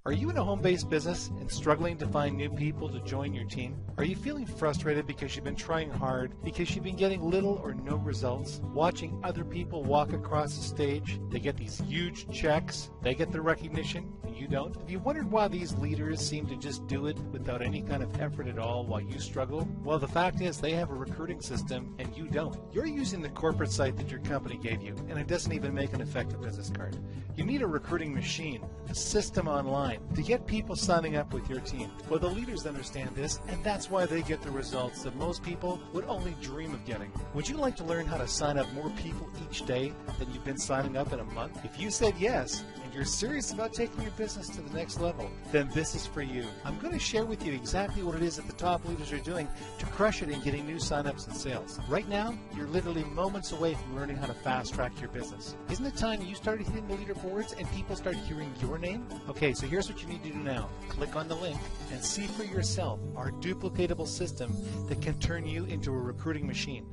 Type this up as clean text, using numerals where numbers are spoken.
Are you in a home-based business and struggling to find new people to join your team? Are you feeling frustrated because you've been trying hard, because you've been getting little or no results? Watching other people walk across the stage, they get these huge checks, they get the recognition, and you don't? Have you wondered why these leaders seem to just do it without any kind of effort at all while you struggle? Well, the fact is they have a recruiting system and you don't. You're using the corporate site that your company gave you, and it doesn't even make an effective business card. You need a recruiting machine, a system online, to get people signing up with your team. Well, the leaders understand this, and that's why they get the results that most people would only dream of getting. Would you like to learn how to sign up more people each day than you've been signing up in a month? If you said yes, and you're serious about taking your business to the next level, then this is for you. I'm going to share with you exactly what it is that the top leaders are doing to crush it in getting new signups and sales. Right now, you're literally moments away from learning how to fast track your business. Isn't it time you started hitting the leaderboards and people start hearing your name? Okay, so here's what you need to do now. Click on the link and see for yourself our duplicatable system that can turn you into a recruiting machine.